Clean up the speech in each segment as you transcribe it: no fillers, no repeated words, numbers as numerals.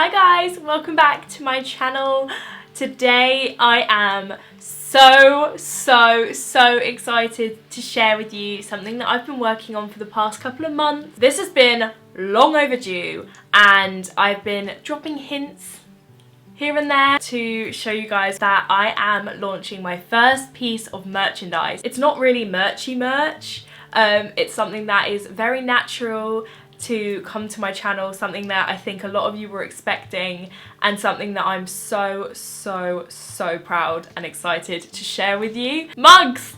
Hi guys, welcome back to my channel. Today I am so excited to share with you something that I've been working on for the past couple of months. This has been long overdue and I've been dropping hints here and there to show you guys that I am launching my first piece of merchandise. It's not really merchy merch, it's something that is very natural to come to my channel, something that I think a lot of you were expecting and something that I'm so proud and excited to share with you. Mugs!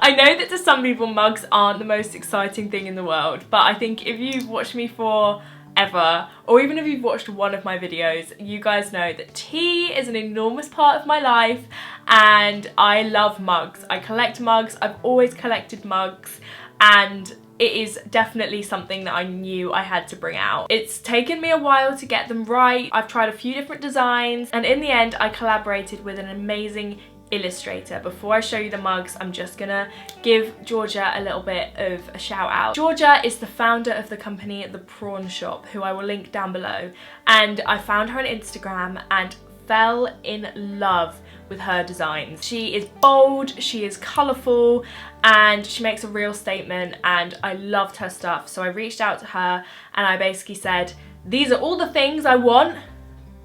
I know that to some people mugs aren't the most exciting thing in the world, but I think if you've watched me for ever, or even if you've watched one of my videos, you guys know that tea is an enormous part of my life and I love mugs. I collect mugs, I've always collected mugs, and it is definitely something that I knew I had to bring out. It's taken me a while to get them right. I've tried a few different designs and in the end I collaborated with an amazing illustrator. Before I show you the mugs, I'm just gonna give Georgia a little bit of a shout out. Georgia is the founder of the company The Prawn Shop, who I will link down below, and I found her on Instagram and fell in love with her designs. She is bold, she is colourful, and she makes a real statement, and I loved her stuff. So I reached out to her and I basically said, these are all the things I want,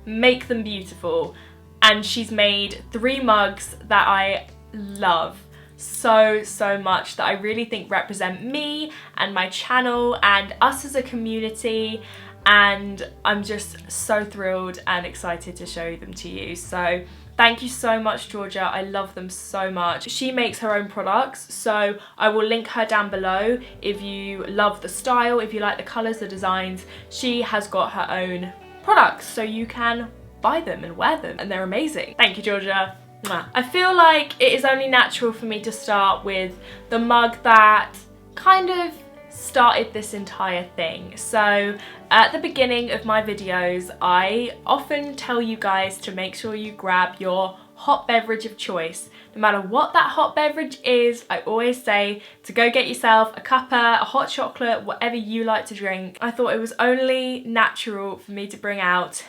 make them beautiful. And she's made 3 mugs that I love so much, that I really think represent me and my channel and us as a community, and I'm just so thrilled and excited to show them to you. So thank you so much, Georgia. I love them so much. She makes her own products, so I will link her down below if you love the style, if you like the colours, the designs. She has got her own products, so you can buy them and wear them, and they're amazing. Thank you, Georgia. Mwah. I feel like it is only natural for me to start with the mug that kind of started this entire thing. So at the beginning of my videos, I often tell you guys to make sure you grab your hot beverage of choice. No matter what that hot beverage is, I always say to go get yourself a cuppa, a hot chocolate, whatever you like to drink. I thought it was only natural for me to bring out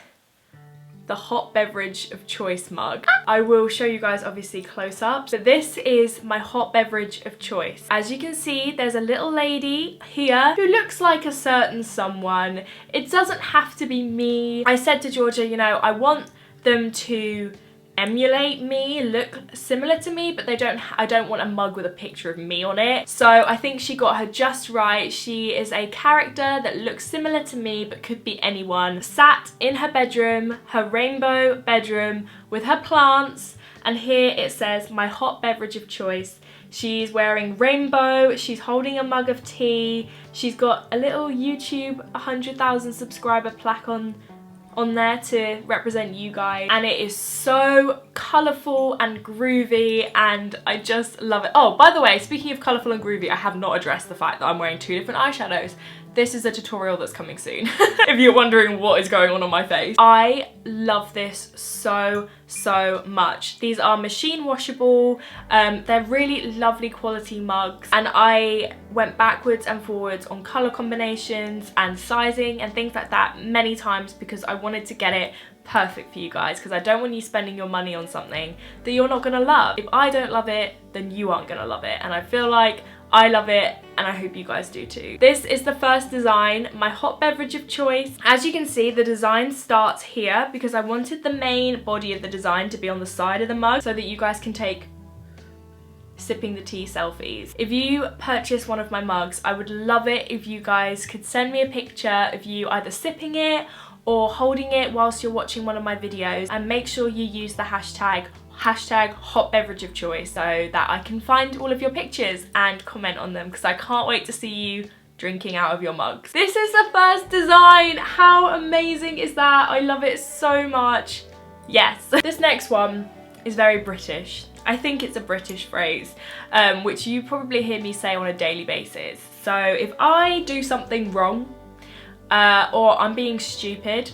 the hot beverage of choice mug. I will show you guys obviously close up, but this is my hot beverage of choice. As you can see, there's a little lady here who looks like a certain someone. It doesn't have to be me. I said to Georgia, you know, I want them to emulate me, look similar to me, but I don't want a mug with a picture of me on it. So I think she got her just right. She is a character that looks similar to me but could be anyone, sat in her bedroom, her rainbow bedroom with her plants, and here it says my hot beverage of choice. She's wearing rainbow, she's holding a mug of tea, she's got a little YouTube 100,000 subscriber plaque on there to represent you guys, and it is so colourful and groovy and I just love it. Oh, by the way, speaking of colourful and groovy, I have not addressed the fact that I'm wearing 2 different eyeshadows. This is a tutorial that's coming soon if you're wondering what is going on my face. I love this so much. These are machine washable, they're really lovely quality mugs, and I went backwards and forwards on colour combinations and sizing and things like that many times because I wanted to get it perfect for you guys, because I don't want you spending your money on something that you're not gonna love. If I don't love it, then you aren't gonna love it, and I feel like I love it and I hope you guys do too. This is the first design, my hot beverage of choice. As you can see, the design starts here because I wanted the main body of the design to be on the side of the mug so that you guys can take sipping the tea selfies. If you purchase one of my mugs, I would love it if you guys could send me a picture of you either sipping it or holding it whilst you're watching one of my videos, and make sure you use the hashtag hot beverage of choice so that I can find all of your pictures and comment on them, because I can't wait to see you drinking out of your mugs. This is the first design. How amazing is that? I love it so much. Yes. This next one is very British. I think it's a British phrase, which you probably hear me say on a daily basis. So if I do something wrong or I'm being stupid,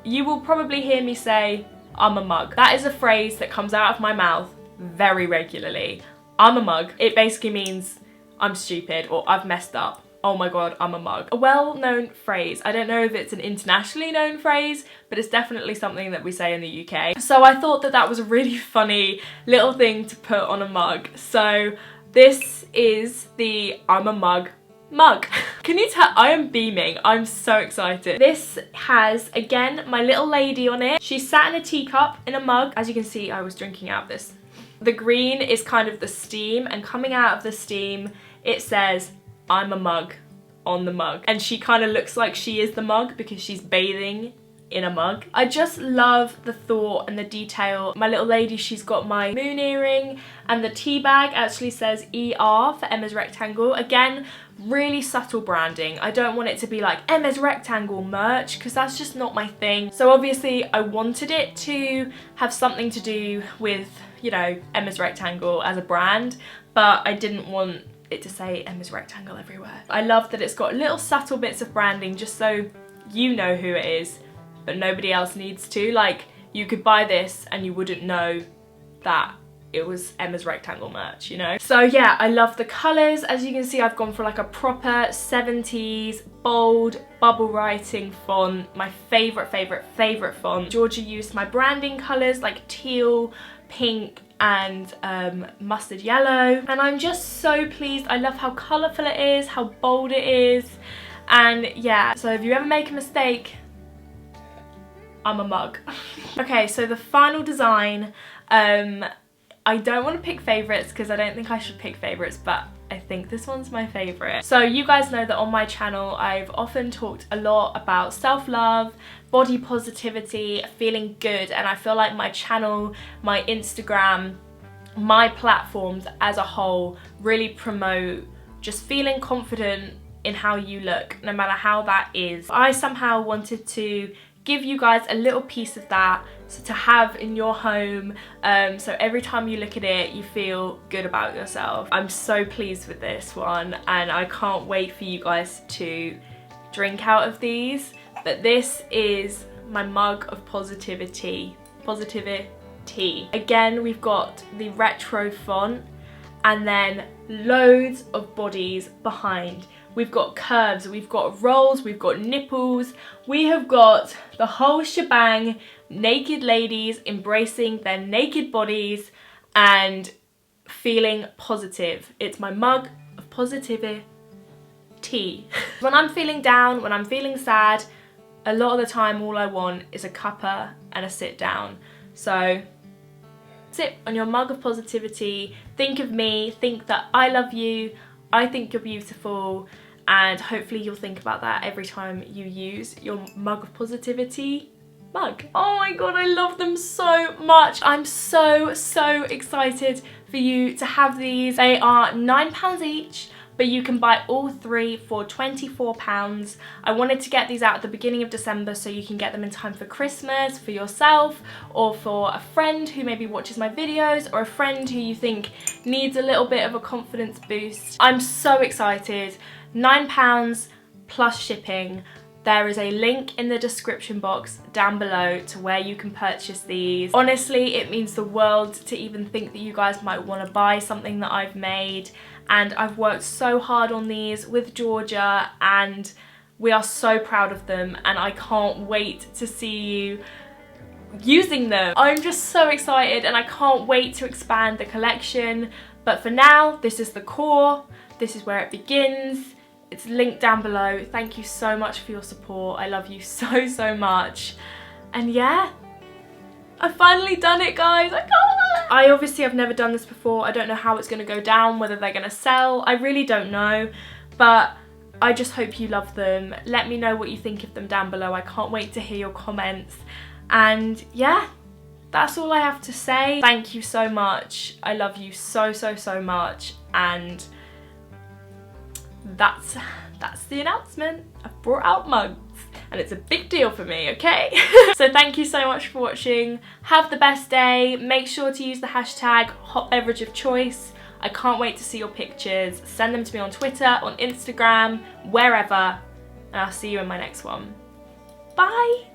you will probably hear me say, I'm a mug. That is a phrase that comes out of my mouth very regularly. I'm a mug. It basically means I'm stupid or I've messed up. oh my god, I'm a mug. A well-known phrase. I don't know if it's an internationally known phrase, but it's definitely something that we say in the UK. So I thought that that was a really funny little thing to put on a mug. So this is the I'm a mug mug. Can you tell? I am beaming. I'm so excited. This has, again, my little lady on it. She's sat in a teacup in a mug. As you can see, I was drinking out of this. The green is kind of the steam, and coming out of the steam, it says, I'm a mug on the mug. And she kind of looks like she is the mug because she's bathing in a mug. I just love the thought and the detail. My little lady, she's got my moon earring, and the tea bag actually says ER for Emma's Rectangle. Again, really subtle branding. I don't want it to be like Emma's Rectangle merch because that's just not my thing. So obviously I wanted it to have something to do with, you know, Emma's Rectangle as a brand, but I didn't want it to say Emma's Rectangle everywhere. I love that it's got little subtle bits of branding just so you know who it is, but nobody else needs to. Like, you could buy this and you wouldn't know that it was Emma's Rectangle merch, you know? So yeah, I love the colours. As you can see, I've gone for like a proper 70s bold bubble writing font. My favourite font. Georgia used my branding colours like teal, pink and mustard yellow, and I'm just so pleased. I love how colourful it is, how bold it is, and yeah, so if you ever make a mistake, I'm a mug. Okay, so the final design, I don't want to pick favourites because I don't think I should pick favourites, but I think this one's my favourite. So you guys know that on my channel I've often talked a lot about self-love, body positivity, feeling good, and I feel like my channel, my Instagram, my platforms as a whole really promote just feeling confident in how you look, no matter how that is. I somehow wanted to give you guys a little piece of that to have in your home, so every time you look at it you feel good about yourself. I'm so pleased with this one and I can't wait for you guys to drink out of these. But this is my mug of positivity. Again, we've got the retro font and then loads of bodies behind. We've got curves, we've got rolls, we've got nipples, we have got the whole shebang, naked ladies embracing their naked bodies and feeling positive. It's my mug of positivity. When I'm feeling down, when I'm feeling sad, a lot of the time all I want is a cuppa and a sit down. So sit on your mug of positivity, think of me, think that I love you, I think you're beautiful, and hopefully you'll think about that every time you use your mug of positivity mug. Oh my god, I love them so much. I'm so excited for you to have these. They are £9 each, but you can buy all three for £24. I wanted to get these out at the beginning of December so you can get them in time for Christmas, for yourself, or for a friend who maybe watches my videos, or a friend who you think needs a little bit of a confidence boost. I'm so excited. £9 plus shipping. There is a link in the description box down below to where you can purchase these. Honestly, it means the world to even think that you guys might want to buy something that I've made, and I've worked so hard on these with Georgia and we are so proud of them, and I can't wait to see you using them. I'm just so excited and I can't wait to expand the collection, but for now this is the core, this is where it begins. It's linked down below. Thank you so much for your support. I love you so much. And yeah, I've finally done it, guys. I obviously have never done this before. I don't know how it's going to go down, whether they're going to sell. I really don't know, but I just hope you love them. Let me know what you think of them down below. I can't wait to hear your comments. And yeah, that's all I have to say. Thank you so much. I love you so much, and that's the announcement. I've brought out mugs and it's a big deal for me, okay? So thank you so much for watching. Have the best day. Make sure to use the hashtag Hotbeverageofchoice. I can't wait to see your pictures. Send them to me on Twitter, on Instagram, wherever, and I'll see you in my next one. Bye!